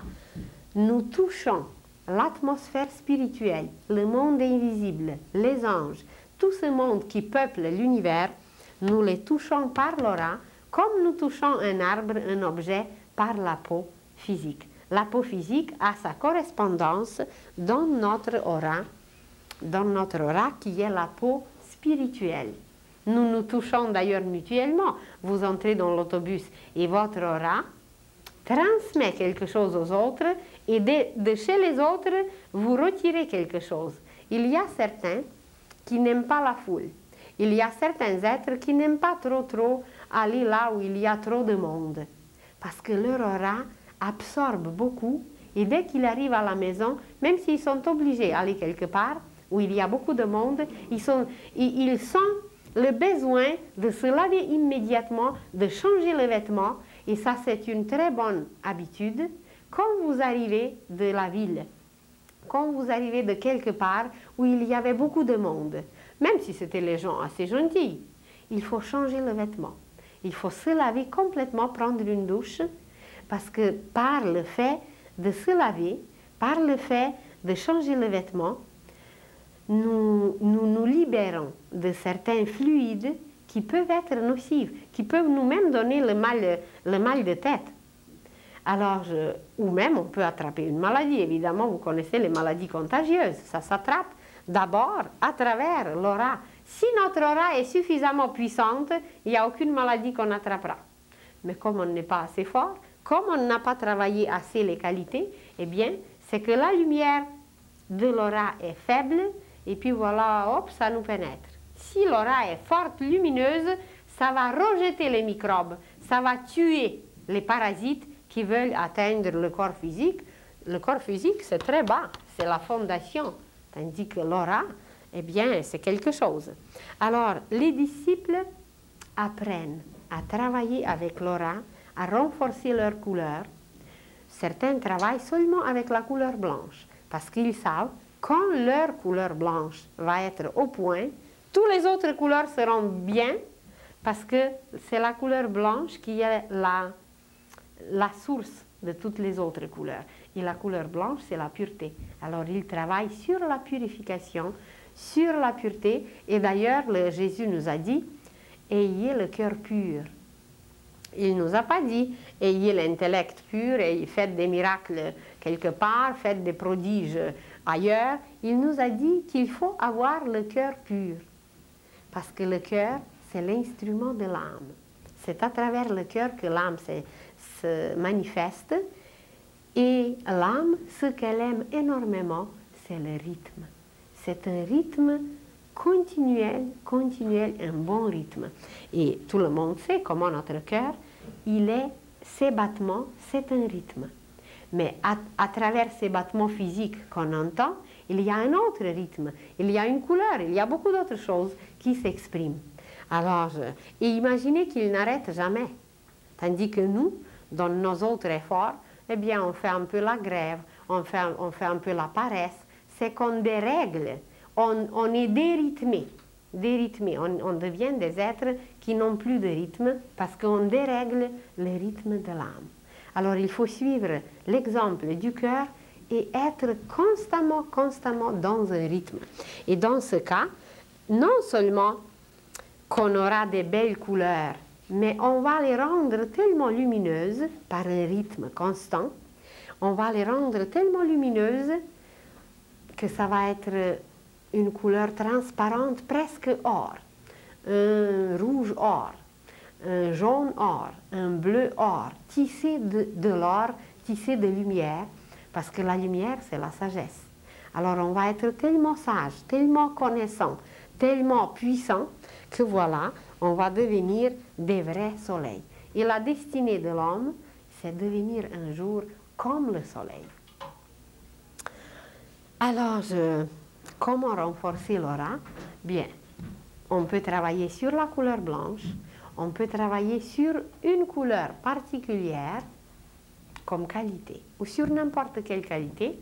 nous touchons l'atmosphère spirituelle, le monde invisible, les anges, tout ce monde qui peuple l'univers, nous les touchons par l'aura, comme nous touchons un arbre, un objet, par la peau physique. La peau physique a sa correspondance dans notre aura qui est la peau spirituelle. Nous nous touchons d'ailleurs mutuellement. Vous entrez dans l'autobus et votre aura transmet quelque chose aux autres et de chez les autres, vous retirez quelque chose. Il y a certains qui n'aiment pas la foule. Il y a certains êtres qui n'aiment pas trop aller là où il y a trop de monde. Parce que leur aura absorbe beaucoup et dès qu'ils arrivent à la maison, même s'ils sont obligés d'aller quelque part où il y a beaucoup de monde, ils sentent le besoin de se laver immédiatement, de changer le vêtement. Et ça, c'est une très bonne habitude quand vous arrivez de la ville, quand vous arrivez de quelque part où il y avait beaucoup de monde. Même si c'était les gens assez gentils, il faut changer le vêtement. Il faut se laver complètement, prendre une douche, parce que par le fait de se laver, par le fait de changer le vêtement, nous libérons de certains fluides qui peuvent être nocifs, qui peuvent nous-mêmes donner le mal de tête. Alors, ou même on peut attraper une maladie. Évidemment, vous connaissez les maladies contagieuses. Ça s'attrape d'abord à travers l'aura. Si notre aura est suffisamment puissante, il n'y a aucune maladie qu'on attrapera. Mais comme on n'est pas assez fort, comme on n'a pas travaillé assez les qualités, eh bien, c'est que la lumière de l'aura est faible, et puis voilà, hop, ça nous pénètre. Si l'aura est forte, lumineuse, ça va rejeter les microbes, ça va tuer les parasites qui veulent atteindre le corps physique. Le corps physique, c'est très bas, c'est la fondation, tandis que l'aura, eh bien, c'est quelque chose. Alors, les disciples apprennent à travailler avec l'aura, à renforcer leur couleur. Certains travaillent seulement avec la couleur blanche, parce qu'ils savent, quand leur couleur blanche va être au point, toutes les autres couleurs seront bien, parce que c'est la couleur blanche qui est la source de toutes les autres couleurs. Et la couleur blanche, c'est la pureté. Alors, ils travaillent sur la purification, sur la pureté. Et d'ailleurs, Jésus nous a dit, ayez le cœur pur. Il ne nous a pas dit, ayez l'intellect pur et faites des miracles quelque part, faites des prodiges ailleurs. Il nous a dit qu'il faut avoir le cœur pur. Parce que le cœur, c'est l'instrument de l'âme. C'est à travers le cœur que l'âme se manifeste. Et l'âme, ce qu'elle aime énormément, c'est le rythme. C'est un rythme continuel, un bon rythme. Et tout le monde sait comment notre cœur, ses battements, c'est un rythme. Mais à travers ces battements physiques qu'on entend, il y a un autre rythme, il y a une couleur, il y a beaucoup d'autres choses qui s'expriment. Alors, et imaginez qu'il n'arrête jamais. Tandis que nous, dans nos autres efforts, eh bien, on fait un peu la grève, on fait un peu la paresse. C'est qu'on dérègle, on est dérythmé. On devient des êtres qui n'ont plus de rythme parce qu'on dérègle le rythme de l'âme. Alors, il faut suivre l'exemple du cœur et être constamment dans un rythme. Et dans ce cas, non seulement qu'on aura des belles couleurs, mais on va les rendre tellement lumineuses par un rythme constant, on va les rendre tellement lumineuses que ça va être une couleur transparente, presque or, un rouge or, un jaune or, un bleu or, tissé de l'or, tissé de lumière, parce que la lumière, c'est la sagesse. Alors on va être tellement sage, tellement connaissant, tellement puissant, que voilà, on va devenir des vrais soleils. Et la destinée de l'homme, c'est devenir un jour comme le soleil. Alors, comment renforcer l'aura? Bien, on peut travailler sur la couleur blanche, on peut travailler sur une couleur particulière comme qualité, ou sur n'importe quelle qualité.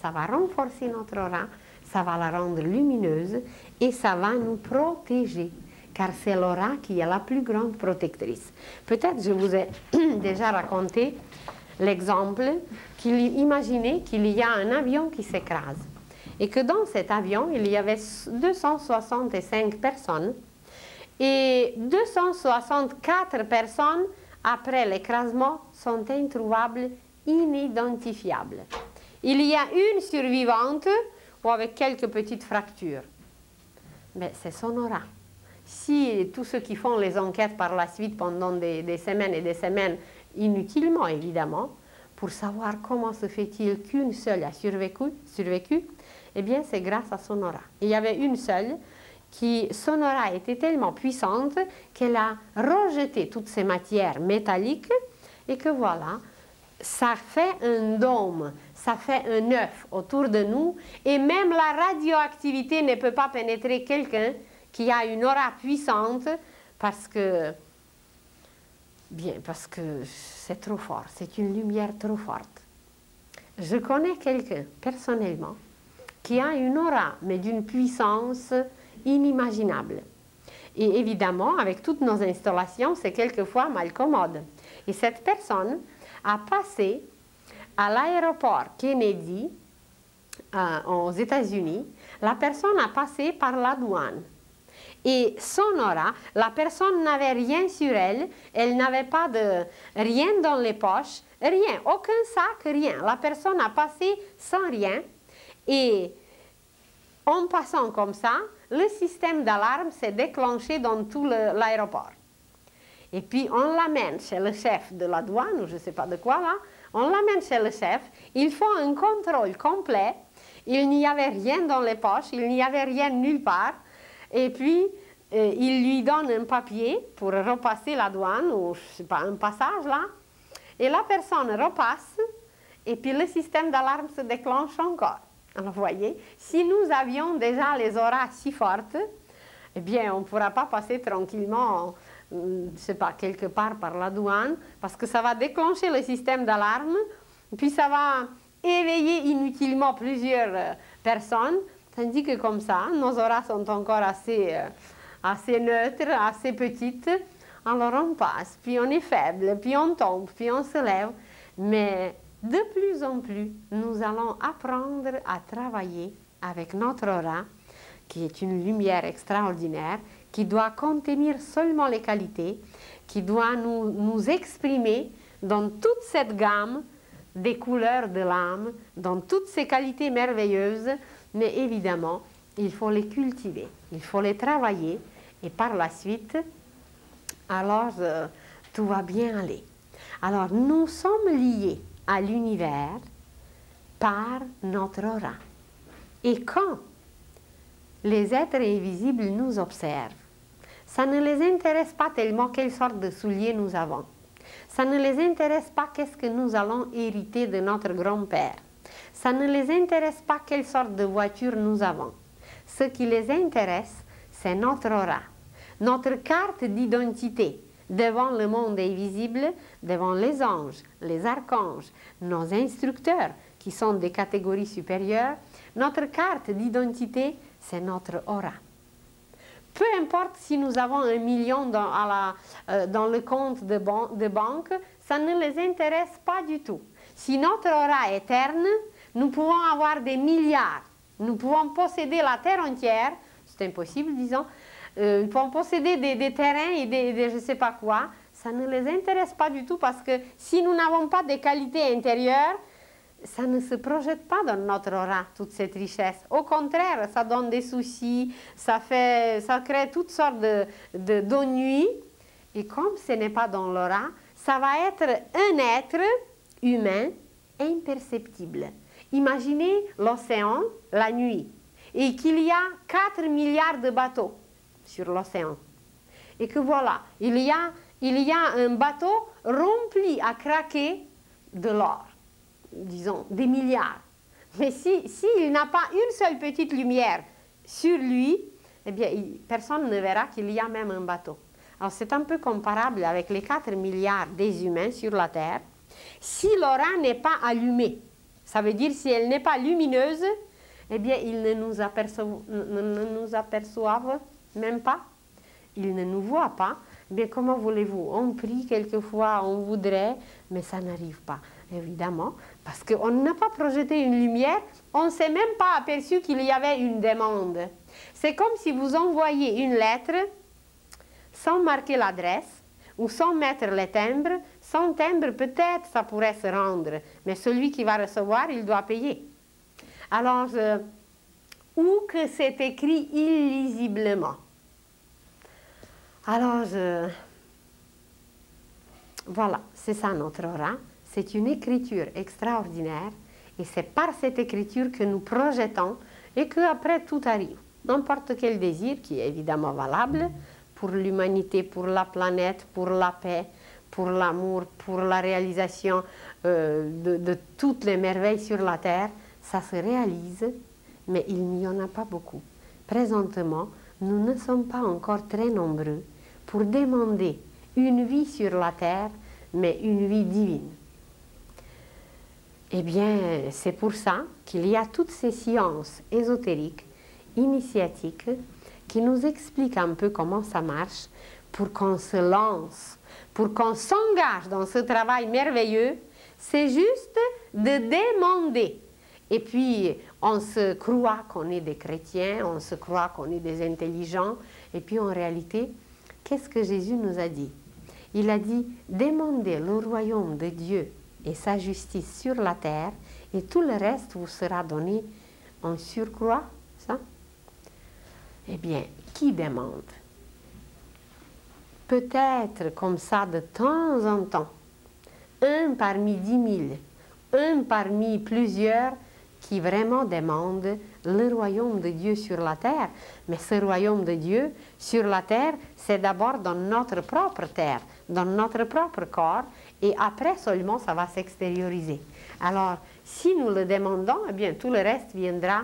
Ça va renforcer notre aura, ça va la rendre lumineuse et ça va nous protéger. Car c'est l'aura qui est la plus grande protectrice. Peut-être je vous ai déjà raconté l'exemple imaginez qu'il y a un avion qui s'écrase et que dans cet avion, il y avait 265 personnes et 264 personnes, après l'écrasement, sont introuvables, inidentifiables. Il y a une survivante ou avec quelques petites fractures. Mais c'est son aura. Si tous ceux qui font les enquêtes par la suite pendant des semaines et des semaines, inutilement évidemment, pour savoir comment se fait-il qu'une seule a survécu, eh bien c'est grâce à son aura. Il y avait une seule son aura était tellement puissante qu'elle a rejeté toutes ces matières métalliques et que voilà, ça fait un dôme, ça fait un œuf autour de nous et même la radioactivité ne peut pas pénétrer quelqu'un qui a une aura puissante parce que c'est trop fort, c'est une lumière trop forte. Je connais quelqu'un, personnellement, qui a une aura, mais d'une puissance inimaginable. Et évidemment, avec toutes nos installations, c'est quelquefois mal commode. Et cette personne a passé à l'aéroport Kennedy aux États-Unis, la personne a passé par la douane. Et son aura, la personne n'avait rien sur elle, elle n'avait pas de rien dans les poches, rien, aucun sac, rien. La personne a passé sans rien et en passant comme ça, le système d'alarme s'est déclenché dans tout l'aéroport. Et puis on l'amène chez le chef de la douane, ou je ne sais pas de quoi là, on l'amène chez le chef, ils font un contrôle complet, il n'y avait rien dans les poches, il n'y avait rien nulle part, et puis il lui donne un papier pour repasser la douane, ou je ne sais pas, un passage là, et la personne repasse, et puis le système d'alarme se déclenche encore. Alors vous voyez, si nous avions déjà les auras si fortes, eh bien on ne pourra pas passer tranquillement, je ne sais pas, quelque part par la douane, parce que ça va déclencher le système d'alarme, puis ça va éveiller inutilement plusieurs personnes, tandis que comme ça, nos auras sont encore assez neutres, assez petites, alors on passe, puis on est faible, puis on tombe, puis on se lève, mais de plus en plus, nous allons apprendre à travailler avec notre aura, qui est une lumière extraordinaire, qui doit contenir seulement les qualités, qui doit nous exprimer dans toute cette gamme des couleurs de l'âme, dans toutes ces qualités merveilleuses, mais évidemment, il faut les cultiver, il faut les travailler, et par la suite, alors tout va bien aller. Alors, nous sommes liés à l'univers par notre aura. Et quand les êtres invisibles nous observent, ça ne les intéresse pas tellement quelle sorte de souliers nous avons. Ça ne les intéresse pas qu'est-ce que nous allons hériter de notre grand-père. Ça ne les intéresse pas quelle sorte de voiture nous avons. Ce qui les intéresse, c'est notre aura, notre carte d'identité devant le monde invisible, devant les anges, les archanges, nos instructeurs qui sont des catégories supérieures. Notre carte d'identité, c'est notre aura. Peu importe si nous avons 1 million dans le compte de banque, ça ne les intéresse pas du tout. Si notre aura est terne, nous pouvons avoir des milliards, nous pouvons posséder la terre entière, c'est impossible disons, nous pouvons posséder des terrains et des je ne sais pas quoi, ça ne les intéresse pas du tout parce que si nous n'avons pas de qualité intérieure, ça ne se projette pas dans notre aura, toute cette richesse. Au contraire, ça donne des soucis, ça crée toutes sortes d'ennuis. Et comme ce n'est pas dans l'aura, ça va être un être humain imperceptible. Imaginez l'océan la nuit et qu'il y a 4 milliards de bateaux sur l'océan. Et que voilà, il y a un bateau rempli à craquer de l'or. Disons, des milliards. Mais s'il n'a pas une seule petite lumière sur lui, eh bien, personne ne verra qu'il y a même un bateau. Alors, c'est un peu comparable avec les 4 milliards des humains sur la Terre. Si l'aura n'est pas allumée, ça veut dire si elle n'est pas lumineuse, eh bien, ils ne nous aperçoivent même pas. Ils ne nous voient pas. Mais comment voulez-vous? On prie quelquefois, on voudrait, mais ça n'arrive pas. Évidemment, parce qu'on n'a pas projeté une lumière, on ne s'est même pas aperçu qu'il y avait une demande. C'est comme si vous envoyez une lettre sans marquer l'adresse ou sans mettre les timbres. Sans timbre, peut-être ça pourrait se rendre, mais celui qui va recevoir, il doit payer. Alors, ou que c'est écrit illisiblement. Alors, voilà, c'est ça notre aura. C'est une écriture extraordinaire et c'est par cette écriture que nous projetons et qu'après tout arrive. N'importe quel désir qui est évidemment valable pour l'humanité, pour la planète, pour la paix, pour l'amour, pour la réalisation de toutes les merveilles sur la terre, ça se réalise, mais il n'y en a pas beaucoup. Présentement, nous ne sommes pas encore très nombreux pour demander une vie sur la terre, mais une vie divine. Eh bien, c'est pour ça qu'il y a toutes ces sciences ésotériques, initiatiques, qui nous expliquent un peu comment ça marche pour qu'on se lance, pour qu'on s'engage dans ce travail merveilleux. C'est juste de demander. Et puis, on se croit qu'on est des chrétiens, on se croit qu'on est des intelligents. Et puis, en réalité, qu'est-ce que Jésus nous a dit? Il a dit, demandez le royaume de Dieu et sa justice sur la terre, et tout le reste vous sera donné en surcroît, ça? Eh bien, qui demande? Peut-être comme ça de temps en temps, un parmi 10 000, un parmi plusieurs qui vraiment demandent le royaume de Dieu sur la terre. Mais ce royaume de Dieu sur la terre, c'est d'abord dans notre propre terre, dans notre propre corps, et après seulement ça va s'extérioriser. Alors, si nous le demandons, eh bien tout le reste viendra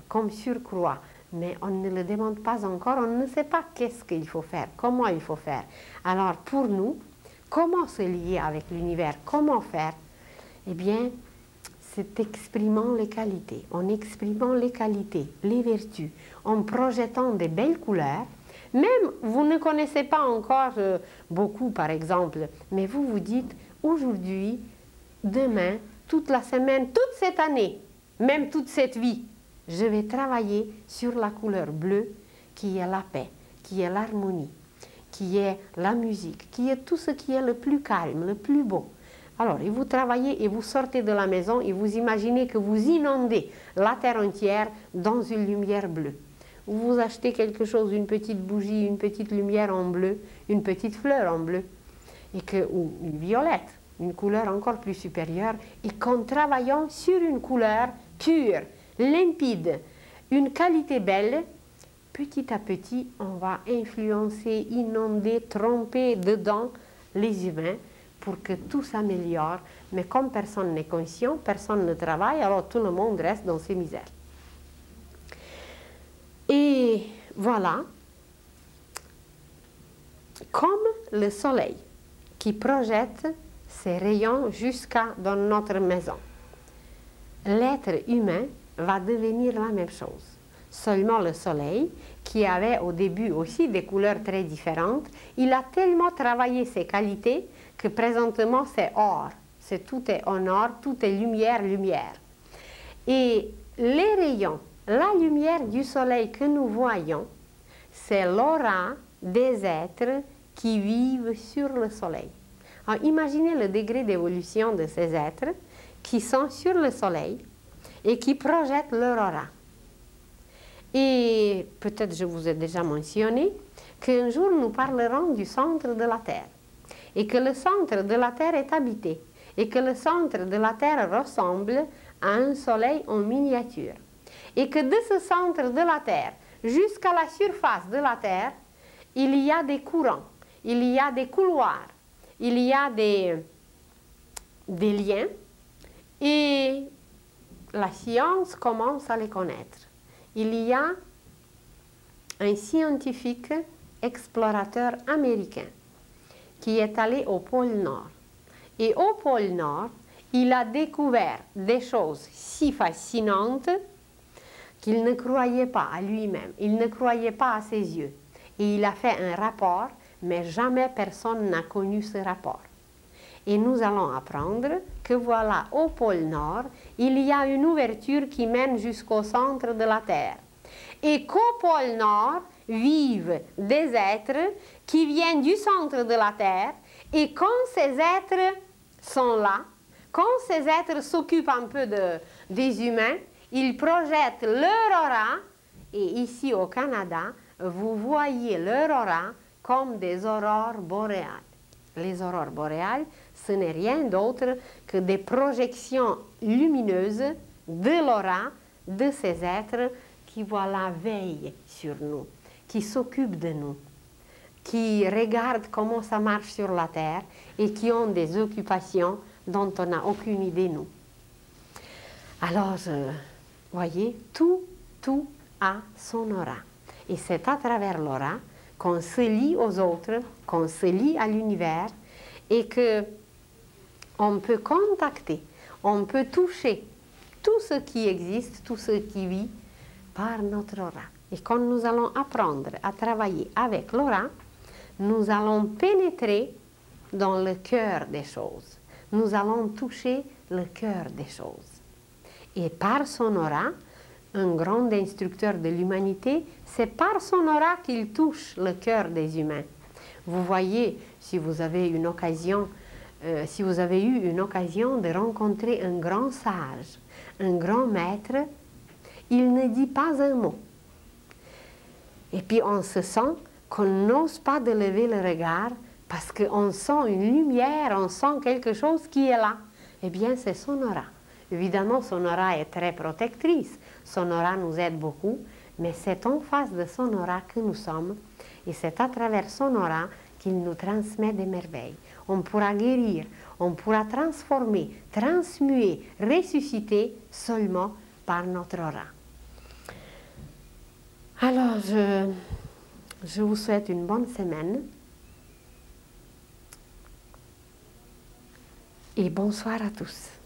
comme surcroît. Mais on ne le demande pas encore, on ne sait pas qu'est-ce qu'il faut faire, comment il faut faire. Alors pour nous, comment se lier avec l'univers, comment faire? Eh bien, c'est exprimant les qualités, en exprimant les qualités, les vertus, en projetant des belles couleurs. Même vous ne connaissez pas encore beaucoup par exemple, mais vous vous dites aujourd'hui, demain, toute la semaine, toute cette année, même toute cette vie, je vais travailler sur la couleur bleue qui est la paix, qui est l'harmonie, qui est la musique, qui est tout ce qui est le plus calme, le plus beau. Alors, et vous travaillez et vous sortez de la maison et vous imaginez que vous inondez la terre entière dans une lumière bleue. Vous achetez quelque chose, une petite bougie, une petite lumière en bleu, une petite fleur en bleu, ou une violette, une couleur encore plus supérieure, et qu'en travaillant sur une couleur pure, limpide, une qualité belle, petit à petit, on va influencer, inonder, tromper dedans les humains pour que tout s'améliore. Mais comme personne n'est conscient, personne ne travaille, alors tout le monde reste dans ses misères. Et voilà, comme le soleil qui projette ses rayons jusqu'à dans notre maison, l'être humain va devenir la même chose. Seulement le soleil, qui avait au début aussi des couleurs très différentes, il a tellement travaillé ses qualités que présentement c'est or. Tout est en or, tout est lumière, lumière. Et les rayons, la lumière du soleil que nous voyons, c'est l'aura des êtres qui vivent sur le soleil. Alors, imaginez le degré d'évolution de ces êtres qui sont sur le soleil et qui projettent leur aura. Et peut-être je vous ai déjà mentionné qu'un jour nous parlerons du centre de la Terre et que le centre de la Terre est habité et que le centre de la Terre ressemble à un soleil en miniature et que de ce centre de la Terre jusqu'à la surface de la Terre, il y a des courants, il y a des couloirs, il y a des liens et la science commence à les connaître. Il y a un scientifique explorateur américain qui est allé au pôle Nord. Et au pôle Nord, il a découvert des choses si fascinantes qu'il ne croyait pas à lui-même, il ne croyait pas à ses yeux. Et il a fait un rapport, mais jamais personne n'a connu ce rapport. Et nous allons apprendre que voilà, au pôle Nord, il y a une ouverture qui mène jusqu'au centre de la Terre. Et qu'au pôle Nord vivent des êtres qui viennent du centre de la Terre. Et quand ces êtres sont là, quand ces êtres s'occupent un peu des humains, ils projettent leur aura. Et ici au Canada, vous voyez leur aura comme des aurores boréales. Les aurores boréales, ce n'est rien d'autre que des projections lumineuses de l'aura de ces êtres qui, voilà, veillent sur nous, qui s'occupent de nous, qui regardent comment ça marche sur la Terre et qui ont des occupations dont on n'a aucune idée, nous. Alors, voyez, tout a son aura. Et c'est à travers l'aura qu'on se lie aux autres, qu'on se lie à l'univers et qu'on peut contacter, on peut toucher tout ce qui existe, tout ce qui vit par notre aura. Et quand nous allons apprendre à travailler avec l'aura, nous allons pénétrer dans le cœur des choses. Nous allons toucher le cœur des choses. Et par son aura, un grand instructeur de l'humanité, c'est par son aura qu'il touche le cœur des humains. Vous voyez, si vous avez eu une occasion de rencontrer un grand sage, un grand maître, il ne dit pas un mot. Et puis on se sent qu'on n'ose pas de lever le regard parce qu'on sent une lumière, on sent quelque chose qui est là. Eh bien, c'est son aura. Évidemment, son aura est très protectrice, son aura nous aide beaucoup, mais c'est en face de son aura que nous sommes, et c'est à travers son aura qu'il nous transmet des merveilles. On pourra guérir, on pourra transformer, transmuer, ressusciter seulement par notre aura. Alors, je vous souhaite une bonne semaine et bonsoir à tous.